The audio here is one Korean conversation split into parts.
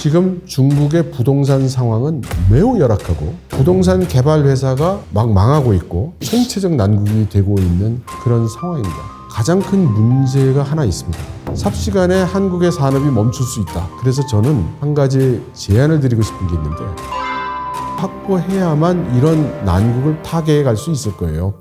지금 중국의 부동산 상황은 매우 열악하고 부동산 개발 회사가 막 망하고 있고 총체적 난국이 되고 있는 그런 상황입니다. 가장 큰 문제가 하나 있습니다. 삽시간에 한국의 산업이 멈출 수 있다. 그래서 저는 한 가지 제안을 드리고 싶은 게 있는데 확보해야만 이런 난국을 타개해 갈 수 있을 거예요.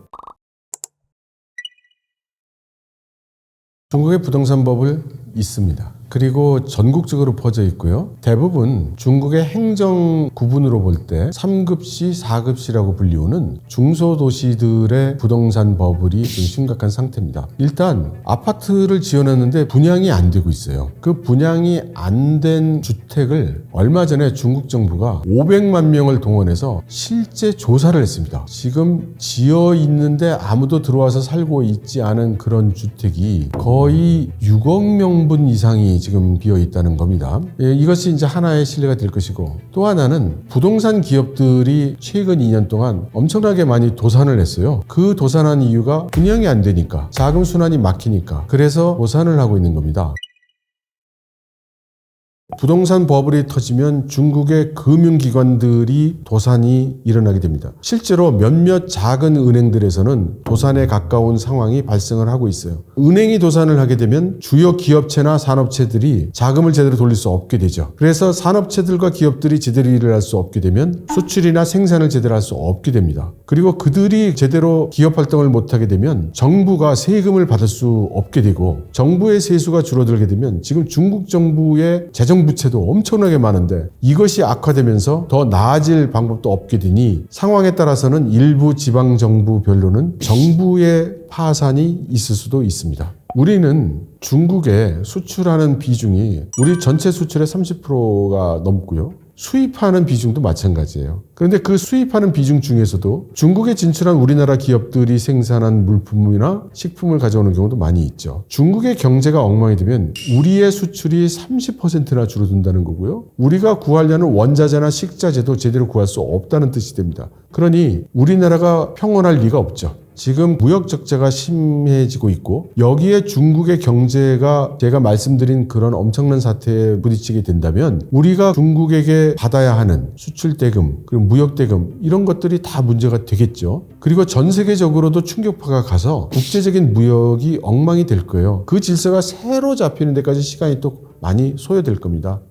중국의 부동산법을 있습니다. 그리고 전국적으로 퍼져 있고요. 대부분 중국의 행정 구분으로 볼 때 3급시, 4급시라고 불리우는 중소도시들의 부동산 버블이 좀 심각한 상태입니다. 일단 아파트를 지어놨는데 분양이 안 되고 있어요. 그 분양이 안 된 주택을 얼마 전에 중국 정부가 500만 명을 동원해서 실제 조사를 했습니다. 지금 지어 있는데 아무도 들어와서 살고 있지 않은 그런 주택이 거의 6억 명분 이상이 지금 비어 있다는 겁니다. 이것이 이제 하나의 신뢰가 될 것이고, 또 하나는 부동산 기업들이 최근 2년 동안 엄청나게 많이 도산을 했어요. 그 도산한 이유가 분양이 안 되니까, 자금 순환이 막히니까. 그래서 도산을 하고 있는 겁니다. 부동산 버블이 터지면 중국의 금융기관들이 도산이 일어나게 됩니다. 실제로 몇몇 작은 은행들에서는 도산에 가까운 상황이 발생을 하고 있어요. 은행이 도산을 하게 되면 주요 기업체나 산업체들이 자금을 제대로 돌릴 수 없게 되죠. 그래서 산업체들과 기업들이 제대로 일을 할 수 없게 되면 수출이나 생산을 제대로 할 수 없게 됩니다. 그리고 그들이 제대로 기업 활동을 못하게 되면 정부가 세금을 받을 수 없게 되고, 정부의 세수가 줄어들게 되면 지금 중국 정부의 재정 부채도 엄청나게 많은데 이것이 악화되면서 더 나아질 방법도 없게 되니 상황에 따라서는 일부 지방정부별로는 정부의 파산이 있을 수도 있습니다. 우리는 중국에 수출하는 비중이 우리 전체 수출의 30%가 넘고요. 수입하는 비중도 마찬가지예요. 그런데 그 수입하는 비중 중에서도 중국에 진출한 우리나라 기업들이 생산한 물품이나 식품을 가져오는 경우도 많이 있죠. 중국의 경제가 엉망이 되면 우리의 수출이 30%나 줄어든다는 거고요. 우리가 구하려는 원자재나 식자재도 제대로 구할 수 없다는 뜻이 됩니다. 그러니 우리나라가 평온할 리가 없죠. 지금 무역 적자가 심해지고 있고, 여기에 중국의 경제가 제가 말씀드린 그런 엄청난 사태에 부딪히게 된다면 우리가 중국에게 받아야 하는 수출 대금, 그리고 무역 대금, 이런 것들이 다 문제가 되겠죠. 그리고 전 세계적으로도 충격파가 가서 국제적인 무역이 엉망이 될 거예요. 그 질서가 새로 잡히는 데까지 시간이 또 많이 소요될 겁니다.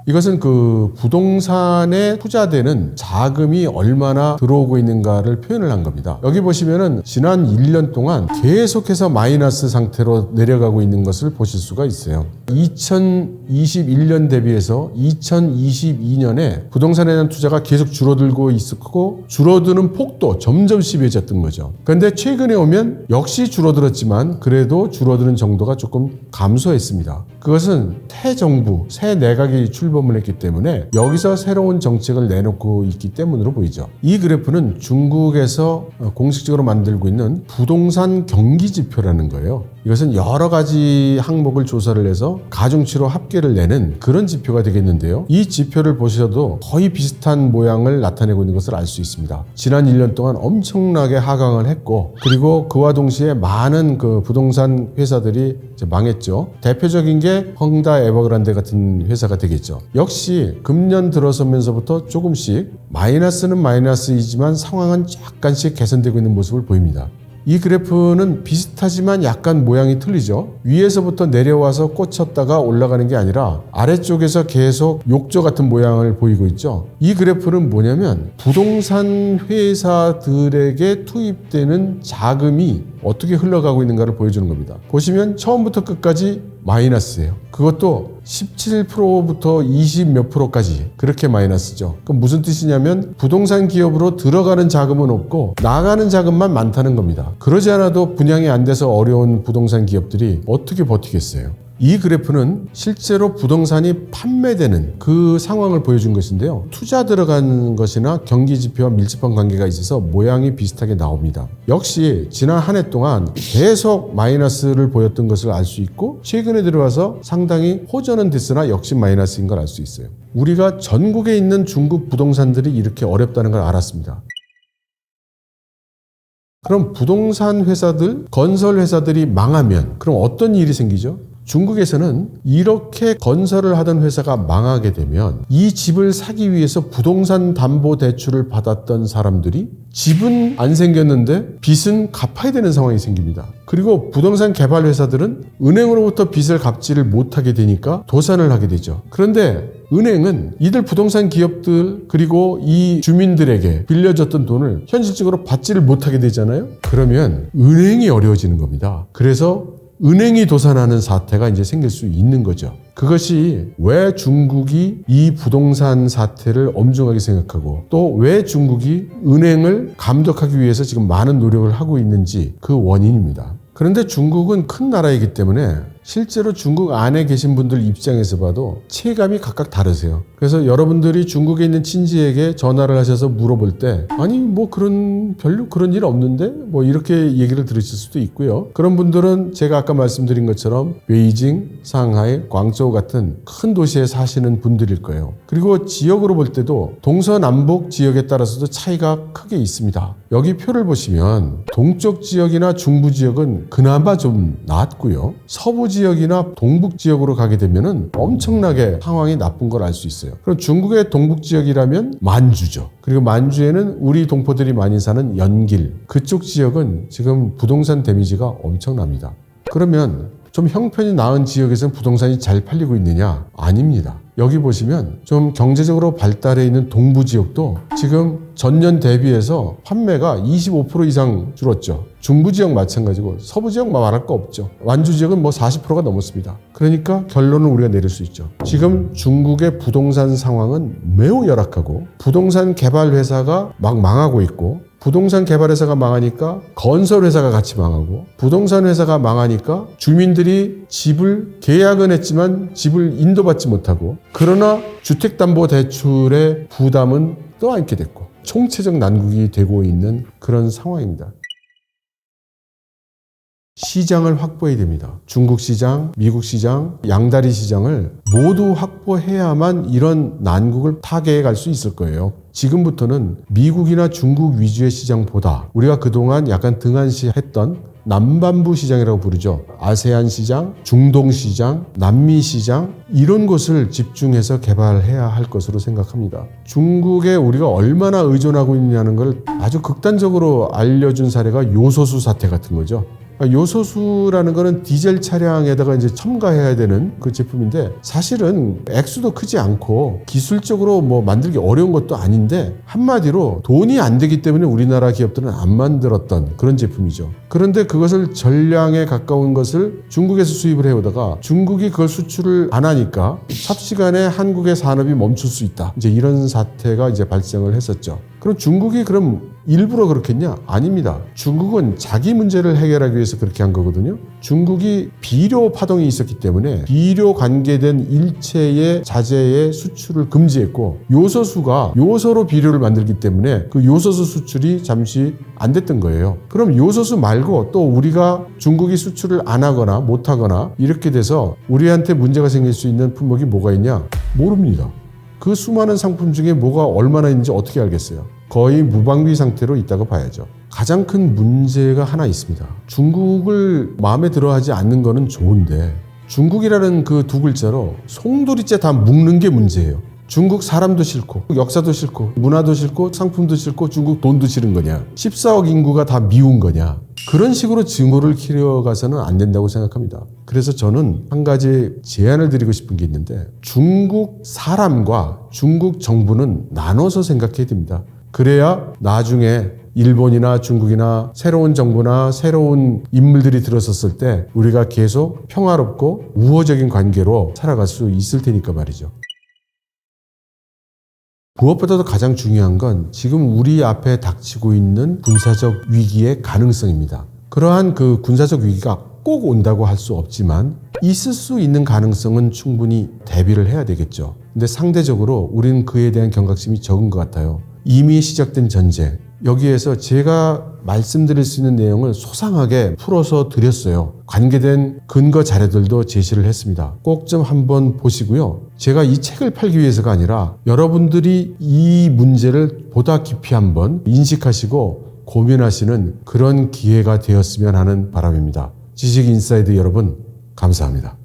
이것은 그 부동산에 투자되는 자금이 얼마나 들어오고 있는가를 표현을 한 겁니다. 여기 보시면은 지난 1년 동안 계속해서 마이너스 상태로 내려가고 있는 것을 보실 수가 있어요. 2021년 대비해서 2022년에 부동산에 대한 투자가 계속 줄어들고 있었고, 줄어드는 폭도 점점 심해졌던 거죠. 그런데 최근에 오면 역시 줄어들었지만 그래도 줄어드는 정도가 조금 감소했습니다. 그것은 새정부, 새 내각이 출범을 했기 때문에 여기서 새로운 정책을 내놓고 있기 때문으로 보이죠. 이 그래프는 중국에서 공식적으로 만들고 있는 부동산 경기지표라는 거예요. 이것은 여러 가지 항목을 조사를 해서 가중치로 합계를 내는 그런 지표가 되겠는데요. 이 지표를 보셔도 거의 비슷한 모양을 나타내고 있는 것을 알 수 있습니다. 지난 1년 동안 엄청나게 하강을 했고, 그리고 그와 동시에 많은 그 부동산 회사들이 이제 망했죠. 대표적인 게 헝다 에버그란데 같은 회사가 되겠죠. 역시 금년 들어서면서부터 조금씩 마이너스는 마이너스이지만 상황은 약간씩 개선되고 있는 모습을 보입니다. 이 그래프는 비슷하지만 약간 모양이 틀리죠. 위에서부터 내려와서 꽂혔다가 올라가는 게 아니라 아래쪽에서 계속 욕조 같은 모양을 보이고 있죠. 이 그래프는 뭐냐면 부동산 회사들에게 투입되는 자금이 어떻게 흘러가고 있는가를 보여주는 겁니다. 보시면 처음부터 끝까지 마이너스예요. 그것도 17%부터 20 몇 %까지 그렇게 마이너스죠. 그럼 무슨 뜻이냐면 부동산 기업으로 들어가는 자금은 없고 나가는 자금만 많다는 겁니다. 그러지 않아도 분양이 안 돼서 어려운 부동산 기업들이 어떻게 버티겠어요? 이 그래프는 실제로 부동산이 판매되는 그 상황을 보여준 것인데요. 투자 들어간 것이나 경기지표와 밀접한 관계가 있어서 모양이 비슷하게 나옵니다. 역시 지난 한 해 동안 계속 마이너스를 보였던 것을 알 수 있고, 최근에 들어와서 상당히 호전은 됐으나 역시 마이너스인 걸 알 수 있어요. 우리가 전국에 있는 중국 부동산들이 이렇게 어렵다는 걸 알았습니다. 그럼 부동산 회사들, 건설 회사들이 망하면 그럼 어떤 일이 생기죠? 중국에서는 이렇게 건설을 하던 회사가 망하게 되면 이 집을 사기 위해서 부동산 담보 대출을 받았던 사람들이 집은 안 생겼는데 빚은 갚아야 되는 상황이 생깁니다. 그리고 부동산 개발 회사들은 은행으로부터 빚을 갚지를 못하게 되니까 도산을 하게 되죠. 그런데 은행은 이들 부동산 기업들 그리고 이 주민들에게 빌려줬던 돈을 현실적으로 받지를 못하게 되잖아요. 그러면 은행이 어려워지는 겁니다. 그래서 은행이 도산하는 사태가 이제 생길 수 있는 거죠. 그것이 왜 중국이 이 부동산 사태를 엄중하게 생각하고 또 왜 중국이 은행을 감독하기 위해서 지금 많은 노력을 하고 있는지 그 원인입니다. 그런데 중국은 큰 나라이기 때문에 실제로 중국 안에 계신 분들 입장에서 봐도 체감이 각각 다르세요. 그래서 여러분들이 중국에 있는 친지에게 전화를 하셔서 물어볼 때 아니 뭐 별로 그런 일 없는데 뭐 이렇게 얘기를 들으실 수도 있고요. 그런 분들은 제가 아까 말씀드린 것처럼 베이징, 상하이, 광저우 같은 큰 도시에 사시는 분들일 거예요. 그리고 지역으로 볼 때도 동서남북 지역에 따라서도 차이가 크게 있습니다. 여기 표를 보시면 동쪽 지역이나 중부 지역은 그나마 좀 낫고요. 서부 지역이나 동북 지역으로 가게 되면은 엄청나게 상황이 나쁜 걸 알 수 있어요. 그럼 중국의 동북 지역이라면 만주죠. 그리고 만주에는 우리 동포들이 많이 사는 연길, 그쪽 지역은 지금 부동산 데미지가 엄청납니다. 그러면 좀 형편이 나은 지역에서는 부동산이 잘 팔리고 있느냐? 아닙니다. 여기 보시면 좀 경제적으로 발달해 있는 동부 지역도 지금 전년 대비해서 판매가 25% 이상 줄었죠. 중부 지역 마찬가지고 서부 지역 말할 거 없죠. 완주 지역은 뭐 40%가 넘었습니다. 그러니까 결론을 우리가 내릴 수 있죠. 지금 중국의 부동산 상황은 매우 열악하고 부동산 개발 회사가 막 망하고 있고 부동산 개발 회사가 망하니까 건설 회사가 같이 망하고 부동산 회사가 망하니까 주민들이 집을 계약은 했지만 집을 인도받지 못하고 그러나 주택담보대출의 부담은 또 안게 됐고 총체적 난국이 되고 있는 그런 상황입니다. 시장을 확보해야 됩니다. 중국 시장, 미국 시장, 양다리 시장을 모두 확보해야만 이런 난국을 타개해 갈 수 있을 거예요. 지금부터는 미국이나 중국 위주의 시장보다 우리가 그동안 약간 등한시했던 남반부 시장이라고 부르죠. 아세안 시장, 중동 시장, 남미 시장 이런 것을 집중해서 개발해야 할 것으로 생각합니다. 중국에 우리가 얼마나 의존하고 있냐는 걸 아주 극단적으로 알려준 사례가 요소수 사태 같은 거죠. 요소수라는 거는 디젤 차량에다가 이제 첨가해야 되는 그 제품인데 사실은 액수도 크지 않고 기술적으로 뭐 만들기 어려운 것도 아닌데 한마디로 돈이 안 되기 때문에 우리나라 기업들은 안 만들었던 그런 제품이죠. 그런데 그것을 전량에 가까운 것을 중국에서 수입을 해오다가 중국이 그걸 수출을 안 하니까 삽시간에 한국의 산업이 멈출 수 있다. 이제 이런 사태가 이제 발생을 했었죠. 그럼 중국이 그럼 일부러 그렇겠냐? 아닙니다. 중국은 자기 문제를 해결하기 위해서 그렇게 한 거거든요. 중국이 비료 파동이 있었기 때문에 비료 관계된 일체의 자재의 수출을 금지했고 요소수가 요소로 비료를 만들기 때문에 그 요소수 수출이 잠시 안 됐던 거예요. 그럼 요소수 말고 또 우리가 중국이 수출을 안 하거나 못 하거나 이렇게 돼서 우리한테 문제가 생길 수 있는 품목이 뭐가 있냐? 모릅니다. 그 수많은 상품 중에 뭐가 얼마나 있는지 어떻게 알겠어요? 거의 무방비 상태로 있다고 봐야죠. 가장 큰 문제가 하나 있습니다. 중국을 마음에 들어하지 않는 거는 좋은데 중국이라는 그 두 글자로 송두리째 다 묶는 게 문제예요. 중국 사람도 싫고 역사도 싫고 문화도 싫고 상품도 싫고 중국 돈도 싫은 거냐? 14억 인구가 다 미운 거냐? 그런 식으로 증오를 키워가서는 안 된다고 생각합니다. 그래서 저는 한 가지 제안을 드리고 싶은 게 있는데 중국 사람과 중국 정부는 나눠서 생각해야 됩니다. 그래야 나중에 일본이나 중국이나 새로운 정부나 새로운 인물들이 들어섰을 때 우리가 계속 평화롭고 우호적인 관계로 살아갈 수 있을 테니까 말이죠. 무엇보다도 가장 중요한 건 지금 우리 앞에 닥치고 있는 군사적 위기의 가능성입니다. 그러한 그 군사적 위기가 꼭 온다고 할 수 없지만 있을 수 있는 가능성은 충분히 대비를 해야 되겠죠. 근데 상대적으로 우리는 그에 대한 경각심이 적은 것 같아요. 이미 시작된 전쟁, 여기에서 제가 말씀드릴 수 있는 내용을 소상하게 풀어서 드렸어요. 관계된 근거 자료들도 제시를 했습니다. 꼭 좀 한번 보시고요. 제가 이 책을 팔기 위해서가 아니라 여러분들이 이 문제를 보다 깊이 한번 인식하시고 고민하시는 그런 기회가 되었으면 하는 바람입니다. 지식인사이드 여러분, 감사합니다.